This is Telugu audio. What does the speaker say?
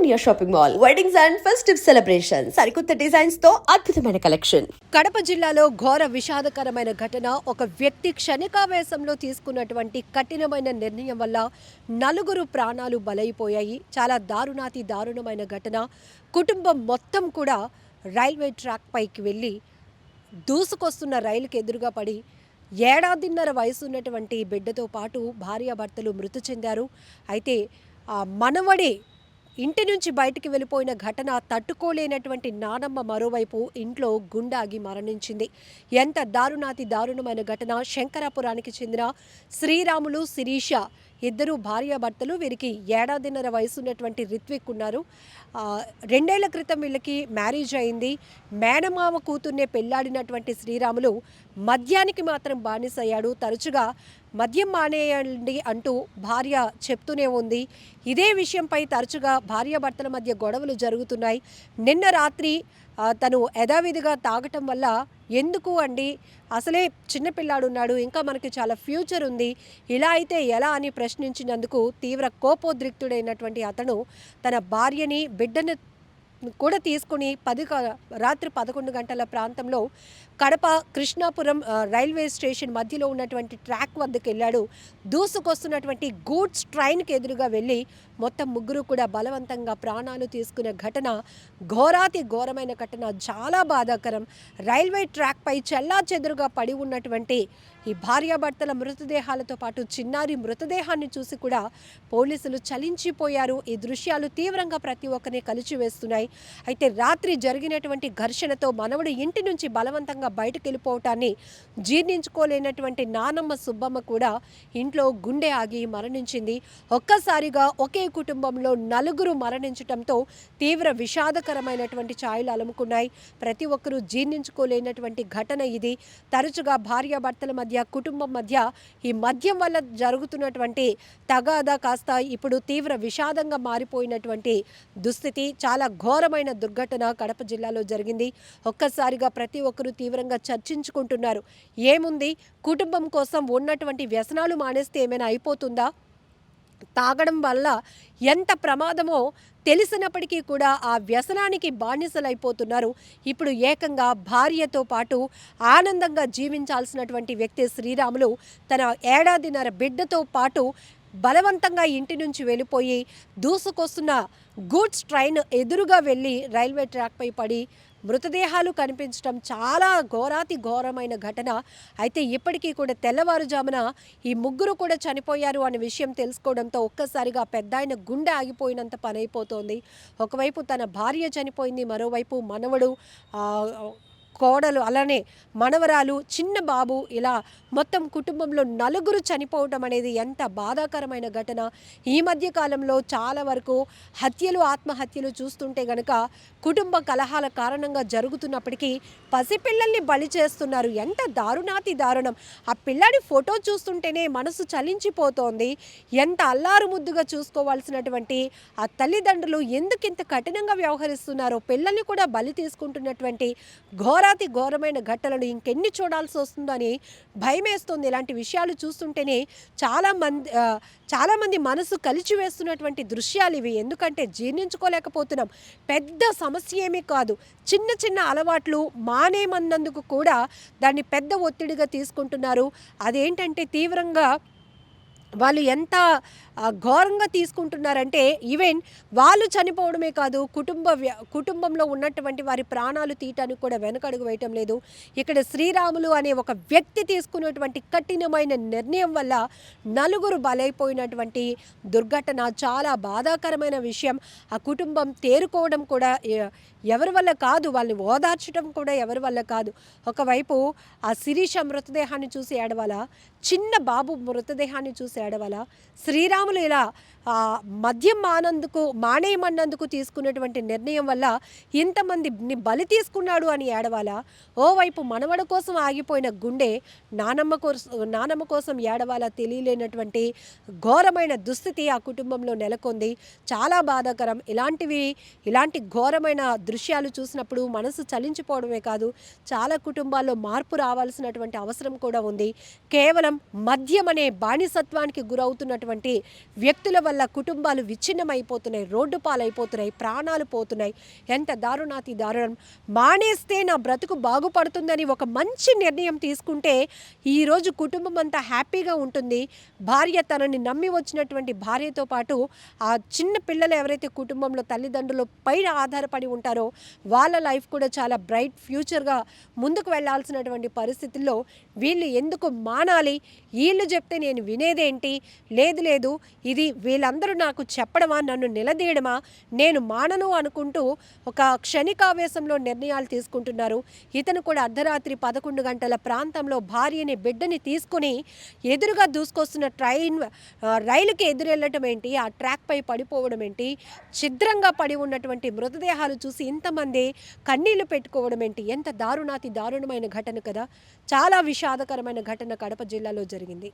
India shopping mall weddings and festive celebration సరికొత్త డిజైన్స్ తో అద్భుతమైన కలెక్షన్. కడప జిల్లాలో ఘోర విషాదకరమైన ఘటన. ఒక వ్యక్తి క్షణికావేశంలో తీసుకున్నటువంటి కఠినమైన నిర్ణయం వల్ల నలుగురు ప్రాణాలు బలైపోయాయి. చాలా దారుణమైన ఘటన. కుటుంబం మొత్తం కూడా రైల్వే ట్రాక్ పైకి వెళ్ళి దూసుకొస్తున్న రైలుకి ఎదురుగా పడి ఏడాదిన్నర వయసు ఉన్నటువంటి బిడ్డతో పాటు భార్యాభర్తలు మృతి చెందారు. అయితే ఆ మనవడి ఇంటి నుంచి బయటికి వెళ్ళిపోయిన ఘటన తట్టుకోలేనటువంటి నానమ్మ మరోవైపు ఇంట్లో గుండాగి మరణించింది. ఎంత దారుణమైన ఘటన. శంకరాపురానికి చెందిన శ్రీరాములు, శిరీష ఇద్దరు భార్యాభర్తలు. వీరికి ఏడాదిన్నర వయసు ఉన్నటువంటి రిత్విక్ ఉన్నారు. 2 ఏళ్ల క్రితం వీళ్ళకి మ్యారేజ్ అయింది. మేనమామ కూతుర్నే పెళ్లాడినటువంటి శ్రీరాములు మద్యానికి మాత్రం బానిసయ్యాడు. తరచుగా మద్యం మానేయండి అంటూ భార్య చెప్తూనే ఉంది. ఇదే విషయంపై తరచుగా భార్యాభర్తల మధ్య గొడవలు జరుగుతున్నాయి. నిన్న రాత్రి తను యథావిధిగా తాగటం వల్ల ఎందుకు అండి, అసలే చిన్నపిల్లాడున్నాడు, ఇంకా మనకి చాలా ఫ్యూచర్ ఉంది, ఇలా అయితే ఎలా అని ప్రశ్నించినందుకు తీవ్ర కోపోద్రిక్తుడైనటువంటి అతను తన భార్యని, బిడ్డను కూడా తీసుకుని రాత్రి 11 గంటల ప్రాంతంలో కడప కృష్ణాపురం రైల్వే స్టేషన్ మధ్యలో ఉన్నటువంటి ట్రాక్ వద్దకు వెళ్ళాడు. దూసుకొస్తున్నటువంటి గూడ్స్ ట్రైన్కి ఎదురుగా వెళ్ళి మొత్తం ముగ్గురు కూడా బలవంతంగా ప్రాణాలు తీసుకున్న ఘటన ఘోరమైన ఘటన. చాలా బాధాకరం. రైల్వే ట్రాక్పై చెల్లాచెదురుగా పడి ఉన్నటువంటి ఈ భార్యాభర్తల మృతదేహాలతో పాటు చిన్నారి మృతదేహాన్ని చూసి కూడా పోలీసులు చలించిపోయారు. ఈ దృశ్యాలు తీవ్రంగా ప్రతి ఒక్కరిని కలిచివేస్తున్నాయి. అయితే రాత్రి జరిగినటువంటి ఘర్షణతో మనవడు ఇంటి నుంచి బలవంతంగా బయటకు వెళ్ళిపోవటాన్ని జీర్ణించుకోలేనటువంటి నానమ్మ సుబ్బమ్మ కూడా ఇంట్లో గుండె ఆగి మరణించింది. ఒక్కసారిగా ఒకే కుటుంబంలో నలుగురు మరణించడంతో తీవ్ర విషాదకరమైనటువంటి ఛాయలు అలుముకున్నాయి. ప్రతి ఒక్కరూ జీర్ణించుకోలేనటువంటి ఘటన ఇది. తరచుగా భార్యాభర్తల మధ్య, కుటుంబం మధ్య ఈ మద్యం వల్ల జరుగుతున్నటువంటి తగాదా కాస్త ఇప్పుడు తీవ్ర విషాదంగా మారిపోయినటువంటి దుస్థితి. చాలా ఘోరమైన దుర్ఘటన కడప జిల్లాలో జరిగింది. ఒక్కసారిగా ప్రతి ఒక్కరూ తీవ్రంగా చర్చించుకుంటున్నారు. ఏముంది, కుటుంబం కోసం ఉన్నటువంటి వ్యసనాలు మానేస్తే ఏమైనా అయిపోతుందా? తాగడం వల్ల ఎంత ప్రమాదమో తెలిసినప్పటికీ కూడా ఆ వ్యసనానికి బానిసలైపోతున్నారు. ఇప్పుడు ఏకంగా భార్యతో పాటు ఆనందంగా జీవించాల్సినటువంటి వ్యక్తి శ్రీరాములు తన ఏడాదిన్నర బిడ్డతో పాటు బలవంతంగా ఇంటి నుంచి వెళ్ళిపోయి దూసుకొస్తున్న గూడ్స్ ట్రైన్ ఎదురుగా వెళ్ళి రైల్వే ట్రాక్పై పడి మృతదేహాలు కనిపించడం చాలా ఘోరమైన ఘటన. అయితే ఇప్పటికీ కూడా తెల్లవారుజామున ఈ ముగ్గురు కూడా చనిపోయారు అనే విషయం తెలుసుకోవడంతో ఒక్కసారిగా పెద్దాయన గుండె ఆగిపోయినంత పని అయిపోతోంది. ఒకవైపు తన భార్య చనిపోయింది, మరోవైపు మనవడు, కోడలు, అలానే మనవరాలు, చిన్న బాబు, ఇలా మొత్తం కుటుంబంలో నలుగురు చనిపోవడం అనేది ఎంత బాధాకరమైన ఘటన. ఈ మధ్య కాలంలో చాలా వరకు హత్యలు, ఆత్మహత్యలు చూస్తుంటే గనక కుటుంబ కలహాల కారణంగా జరుగుతున్నప్పటికీ పసిపిల్లల్ని బలి చేస్తున్నారు. ఎంత దారుణం. ఆ పిల్లాడి ఫోటో చూస్తుంటేనే మనసు చలించిపోతోంది. ఎంత అల్లారు ముద్దుగా చూసుకోవాల్సినటువంటి ఆ తల్లిదండ్రులు ఎందుకింత కఠినంగా వ్యవహరిస్తున్నారో, పిల్లల్ని కూడా బలి తీసుకుంటున్నటువంటి ఘోరమైన ఘటనలు ఇంకెన్ని చూడాల్సి వస్తుందో అని భయమేస్తుంది. ఇలాంటి విషయాలు చూస్తుంటేనే చాలామంది మనసు కలిచివేస్తున్నటువంటి దృశ్యాలు ఇవి. ఎందుకంటే జీర్ణించుకోలేకపోతున్నాం. పెద్ద సమస్య ఏమీ కాదు, చిన్న అలవాట్లు మానేమన్నందుకు కూడా దాన్ని పెద్ద ఒత్తిడిగా తీసుకుంటున్నారు. అదేంటంటే తీవ్రంగా వాళ్ళు ఎంత ఘోరంగా తీసుకుంటున్నారంటే ఈవెన్ వాళ్ళు చనిపోవడమే కాదు, కుటుంబంలో ఉన్నటువంటి వారి ప్రాణాలు తీయటానికి కూడా వెనకడుగు వేయటం లేదు. ఇక్కడ శ్రీరాములు అనే ఒక వ్యక్తి తీసుకున్నటువంటి కఠినమైన నిర్ణయం వల్ల నలుగురు బలైపోయినటువంటి దుర్ఘటన. చాలా బాధాకరమైన విషయం. ఆ కుటుంబం తేరుకోవడం కూడా ఎవరి వల్ల కాదు, వాళ్ళని ఓదార్చడం కూడా ఎవరి వల్ల కాదు. ఒకవైపు ఆ శిరీష మృతదేహాన్ని చూసి ఏడవాలా, చిన్న బాబు మృతదేహాన్ని చూసి ఏడవాలా, శ్రీరాములు ఇలా మద్యం మానేయమన్నందుకు తీసుకున్నటువంటి నిర్ణయం వల్ల ఇంతమందిని బలి తీసుకున్నాడు అని ఏడవాలా, ఓవైపు మనవడ కోసం ఆగిపోయిన గుండె నానమ్మ కోసం ఏడవాలా తెలియలేనటువంటి ఘోరమైన దుస్థితి ఆ కుటుంబంలో నెలకొంది. చాలా బాధాకరం. ఇలాంటి ఘోరమైన దృశ్యాలు చూసినప్పుడు మనసు చలించిపోవడమే కాదు, చాలా కుటుంబాల్లో మార్పు రావాల్సినటువంటి అవసరం కూడా ఉంది. కేవలం మద్యం అనే బానిసత్వానికి నిర్లక్ష్యానికి గురవుతున్నటువంటి వ్యక్తుల వల్ల కుటుంబాలు విచ్ఛిన్నమైపోతున్నాయి, రోడ్డు పాలైపోతున్నాయి, ప్రాణాలు పోతున్నాయి. ఎంత దారుణాతి దారుణం. మానేస్తే నా బ్రతుకు బాగుపడుతుందని ఒక మంచి నిర్ణయం తీసుకుంటే ఈరోజు కుటుంబం అంతా హ్యాపీగా ఉంటుంది. భార్య తనని నమ్మి వచ్చినటువంటి భార్యతో పాటు ఆ చిన్న పిల్లలు ఎవరైతే కుటుంబంలో తల్లిదండ్రుల పైన ఆధారపడి ఉంటారో వాళ్ళ లైఫ్ కూడా చాలా బ్రైట్ ఫ్యూచర్గా ముందుకు వెళ్ళాల్సినటువంటి పరిస్థితుల్లో వీళ్ళు ఎందుకు మానాలి, వీళ్ళు చెప్తే నేను వినేదేంటి, లేదు ఇది వీళ్ళందరూ నాకు చెప్పడమా, నన్ను నిలదీయడమా, నేను మానను అనుకుంటూ ఒక క్షణికావేశంలో నిర్ణయాలు తీసుకుంటున్నారు. ఇతను కూడా అర్ధరాత్రి 11 గంటల ప్రాంతంలో భార్యని బిడ్డని తీసుకుని ఎదురుగా దూసుకొస్తున్న రైలుకి ఎదురెళ్ళటం ఏంటి, ఆ ట్రాక్పై పడిపోవడం ఏంటి, ఛిద్రంగా పడి ఉన్నటువంటి మృతదేహాలు చూసి ఇంతమంది కన్నీళ్లు పెట్టుకోవడం ఏంటి. ఎంత దారుణాతి దారుణమైన ఘటన కదా. చాలా విషాదకరమైన ఘటన కడప జిల్లాలో జరిగింది.